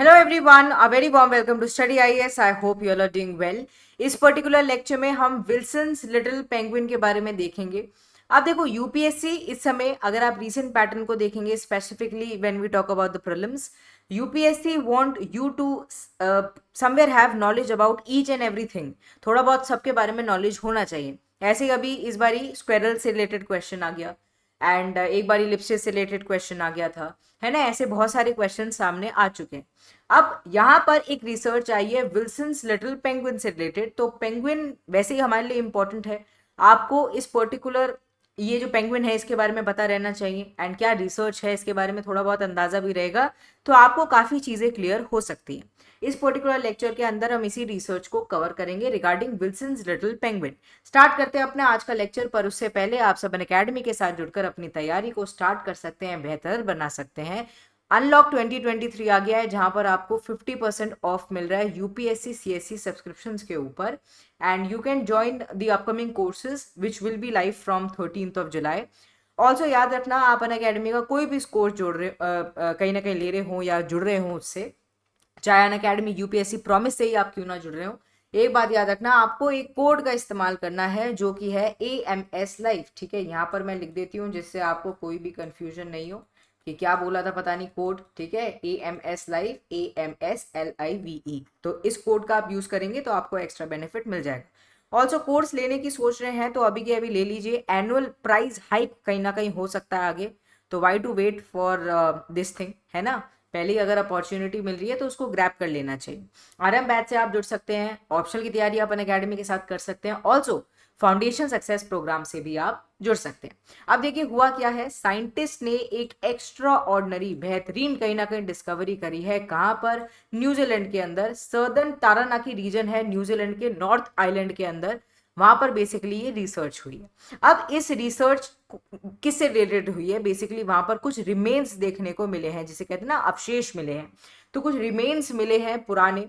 Hello everyone, a very warm welcome to Study IAS. I hope you are doing well. इस particular lecture में हम Wilson's little penguin के बारे में देखेंगे। आप देखो, यूपीएससी इस समय अगर आप रीसेंट पैटर्न को देखेंगे, specifically when we talk about the prelims, UPSC want you to somewhere have knowledge about each and everything. थोड़ा बहुत सबके बारे में नॉलेज होना चाहिए। ऐसे ही अभी इस बारी स्क्वेरल से रिलेटेड क्वेश्चन आ गया एंड एक बार इलिप्सिस से रिलेटेड क्वेश्चन आ गया था, है ना। ऐसे बहुत सारे क्वेश्चन सामने आ चुके हैं। अब यहाँ पर एक रिसर्च आई है विल्सन्स लिटिल पेंगुइन से रिलेटेड। तो पेंगुइन वैसे ही हमारे लिए इंपॉर्टेंट है। आपको इस पर्टिकुलर ये जो पेंगुइन है इसके बारे में पता रहना चाहिए एंड क्या रिसर्च है इसके बारे में थोड़ा बहुत अंदाजा भी रहेगा, तो आपको काफ़ी चीज़ें क्लियर हो सकती हैं। इस पर्टिकुलर लेक्चर के अंदर हम इसी रिसर्च को कवर करेंगे regarding Wilson's little penguin. Start करते हैं अपना आज का लेक्चर, पर उससे पहले आप सब अकेडमी के साथ जुड़कर अपनी तैयारी को स्टार्ट कर सकते हैं, बेहतर बना सकते हैं। अनलॉक 2023 आ गया है जहां पर आपको 50% ऑफ मिल रहा है यूपीएससी सीएससी सब्सक्रिप्शन के ऊपर and you can join the upcoming courses which will be live from 13th of July। Also याद रखना, आप अन अकेडमी का कोई भी कोर्स जोड़ रहे कहीं ना कहीं ले रहे हो या जुड़ रहे हो उससे, चाहे अन अकेडमी यूपीएससी प्रॉमिस से ही आप क्यों ना जुड़ रहे हो, एक बात याद रखना, आपको एक कोड का इस्तेमाल करना है जो कि है AMS लाइव। ठीक है, यहाँ पर मैं लिख देती हूँ जिससे आपको कोई भी कंफ्यूजन नहीं हो कि क्या बोला था पता नहीं कोड। ठीक है, AMS लाइव, AMSLIVE। तो इस कोड का आप यूज करेंगे तो आपको एक्स्ट्रा बेनिफिट मिल जाएगा। ऑल्सो कोर्स लेने की सोच रहे हैं तो अभी के अभी ले लीजिए। एनुअल प्राइस हाइक कहीं ना कहीं हो सकता है आगे, तो why to wait for this thing, है ना। पहले ही अगर अपॉर्चुनिटी मिल रही है तो उसको ग्रैब कर लेना चाहिए। आरएम बैच से आप जुड़ सकते हैं, ऑप्शनल की तैयारी आप अकेडमी के साथ कर सकते हैं। ऑल्सो फाउंडेशन सक्सेस प्रोग्राम से भी आप जुड़ सकते हैं। अब देखिए हुआ क्या है, साइंटिस्ट ने एक एक्स्ट्रा ऑर्डनरी बेहतरीन कहीं ना कहीं डिस्कवरी करी है। कहां पर? न्यूजीलैंड के अंदर, सर्दर्न तारानाकी रीजन है न्यूजीलैंड के नॉर्थ आइलैंड के अंदर। वहां पर बेसिकली ये रिसर्च हुई है। अब इस रिसर्च किससे रिलेटेड हुई है? बेसिकली वहां पर कुछ रिमेन्स देखने को मिले हैं, जिसे कहते हैं ना अवशेष मिले हैं। तो कुछ रिमेन्स मिले हैं पुराने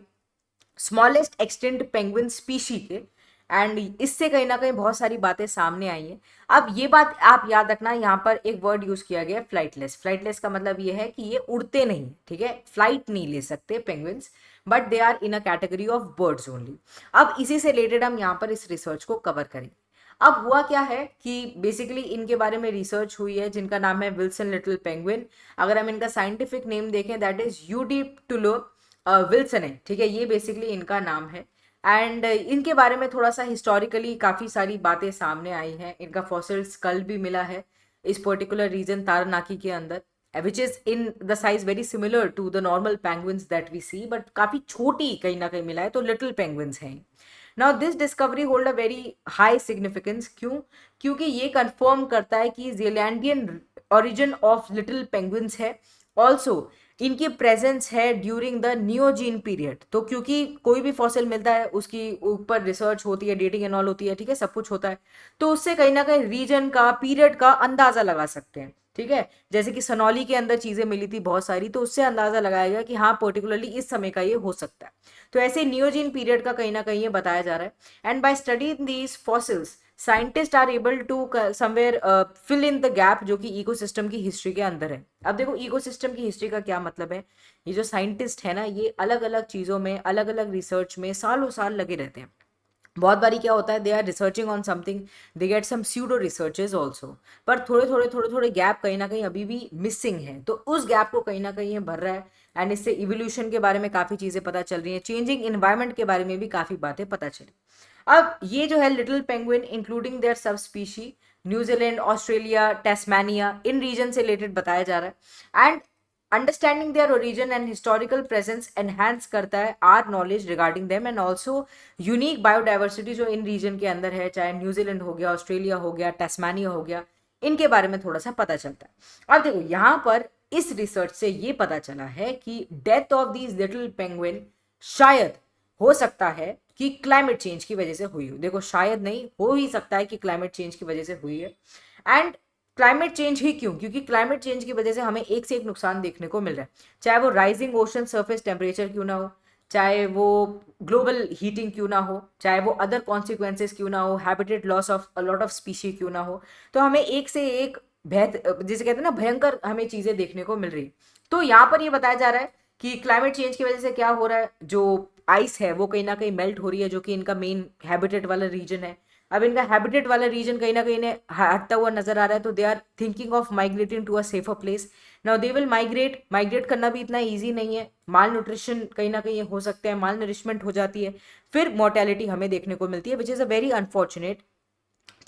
स्मॉलेस्ट एक्सटेंट पेंगुइन स्पीशी के, एंड इससे कहीं ना कहीं बहुत सारी बातें सामने आई हैं। अब ये बात आप याद रखना, यहाँ पर एक वर्ड यूज किया गया फ्लाइटलेस। फ्लाइटलेस का मतलब ये है कि ये उड़ते नहीं, ठीक है, फ्लाइट नहीं ले सकते penguins, but they are in a category of birds only. अब इसी से रिलेटेड हम यहाँ पर इस रिसर्च को कवर करेंगे। अब हुआ क्या है कि बेसिकली इनके बारे में रिसर्च हुई है जिनका नाम है विल्सन लिटिल पेंगुइन। अगर हम इनका साइंटिफिक नेम देखें दैट इज यूडी टुलो विल्सन है। ठीक है, ये बेसिकली इनका नाम है। एंड इनके बारे में थोड़ा सा हिस्टोरिकली काफ़ी सारी बातें सामने आई हैं। इनका फॉसिल स्कल भी मिला है इस पर्टिकुलर रीजन तारानाकी के अंदर, which is in the size very similar to the normal penguins that we see, but काफ़ी छोटी कहीं ना कहीं मिला है, तो लिटिल पेंगुइन्स हैं। Now this discovery hold a very high significance. क्यों? क्योंकि ये कंफर्म करता है कि Zealandian origin of little penguins है। ऑल्सो इनकी प्रेजेंस है ड्यूरिंग द नियोजीन पीरियड। तो क्योंकि कोई भी फॉसिल मिलता है उसकी ऊपर रिसर्च होती है, डेटिंग एंड ऑल होती है, ठीक है, सब कुछ होता है, तो उससे कहीं ना कहीं रीजन का पीरियड का अंदाजा लगा सकते हैं। ठीक है, जैसे कि सनौली के अंदर चीजें मिली थी बहुत सारी, तो उससे अंदाजा लगाया गया कि हाँ पर्टिकुलरली इस समय का ये हो सकता है। तो ऐसे नियोजीन पीरियड का कहीं ना कहीं ये बताया जा रहा है। And by studying these fossils scientist are able to somewhere fill in the gap जो कि इकोसिस्टम की हिस्ट्री के अंदर है। अब देखो इकोसिस्टम की हिस्ट्री का क्या मतलब है, ये जो साइंटिस्ट है ना, ये अलग अलग चीज़ों में, अलग अलग रिसर्च में सालों साल लगे रहते हैं। बहुत बारी क्या होता है, they are researching on something, they get some pseudo researches also, पर थोड़े थोड़े गैप कहीं ना कहीं अभी भी मिसिंग है, तो उस गैप को कहीं ना कहीं ये भर रहा है। एंड इससे इवोल्यूशन के बारे में काफ़ी चीज़ें पता चल रही हैं, चेंजिंग इन्वायरमेंट के बारे में भी काफ़ी बातें पता चली। अब ये जो है little penguin including their sub species, New Zealand, Australia, Tasmania, इन रीजन से रिलेटेड बताया जा रहा है। And understanding their origin and historical presence enhance करता है our knowledge regarding them, and also unique biodiversity जो इन रीजन के अंदर है, चाहे न्यूजीलैंड हो गया, ऑस्ट्रेलिया हो गया, टेस्मानिया हो गया, इनके बारे में थोड़ा सा पता चलता है। अब देखो यहाँ पर इस रिसर्च से ये पता चला है कि death of these little penguin शायद हो सकता है कि क्लाइमेट चेंज की वजह से हुई हो। देखो शायद नहीं, हो ही सकता है कि क्लाइमेट चेंज की वजह से हुई है। एंड क्लाइमेट चेंज ही क्यों? क्योंकि क्लाइमेट चेंज की वजह से हमें एक से एक नुकसान देखने को मिल रहा है, चाहे वो राइजिंग ओशन सरफेस टेम्परेचर क्यों ना हो, चाहे वो ग्लोबल हीटिंग क्यों ना हो, चाहे वो अदर कॉन्सिक्वेंसेस क्यों ना हो, habitat loss of a lot of species क्यों ना हो, तो हमें एक से एक जिसे कहते हैं ना भयंकर हमें चीजें देखने को मिल रही है। तो यहाँ पर ये बताया जा रहा है कि क्लाइमेट चेंज की वजह से क्या हो रहा है, जो आइस है वो कहीं ना कहीं मेल्ट हो रही है, जो कि इनका मेन हैबिटेट वाला रीजन है। अब इनका हैबिटेट वाला रीजन कहीं ना कहीं इन्हें हटता हुआ नजर आ रहा है, तो they are thinking of migrating to a safer place. Now they will migrate. Migrate करना भी इतना ईजी नहीं है, माल न्यूट्रिशन कहीं ना कहीं हो सकता है, माल नरिशमेंट हो जाती है, फिर मोर्टेलिटी हमें देखने को मिलती है, which is a very unfortunate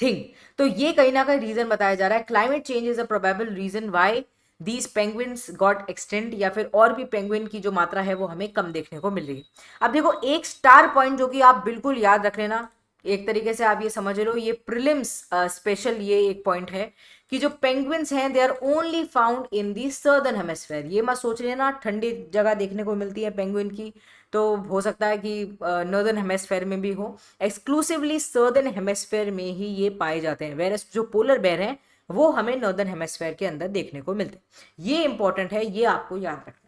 thing. तो ये कहीं ना कहीं रीजन बताया जा रहा है, climate change is a probable reason why these penguins got extinct, या फिर और भी पेंगुइन की जो मात्रा है वो हमें कम देखने को मिल रही है। अब देखो एक स्टार पॉइंट जो कि आप बिल्कुल याद रख लेना, एक तरीके से आप ये समझ लो, ये प्रिलिम्स स्पेशल ये एक पॉइंट है कि जो पेंगुइन्स हैं they are only found in the southern hemisphere. ये मत सोच लेना ठंडी जगह देखने को मिलती है पेंगुइन की, तो हो सकता है कि नॉर्दर्न हेमिस्फेयर में भी हो। एक्सक्लूसिवली सर्दर्न हेमिस्फेयर में ही ये पाए जाते हैं, वेरस जो पोलर बेयर हैं वो हमें नॉर्दर्न हेमिस्फेयर के अंदर देखने को मिलते हैं। ये इंपॉर्टेंट है, ये आपको याद रखना है।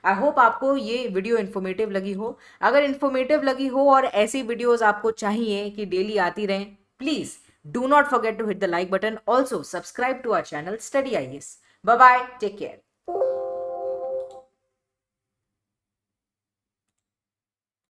आई होप आपको ये वीडियो इन्फॉर्मेटिव लगी हो। अगर इन्फॉर्मेटिव लगी हो और ऐसी वीडियोस आपको चाहिए कि डेली आती रहें, please do not forget to hit the like button, also subscribe to our channel Study IAS. Bye bye, take care.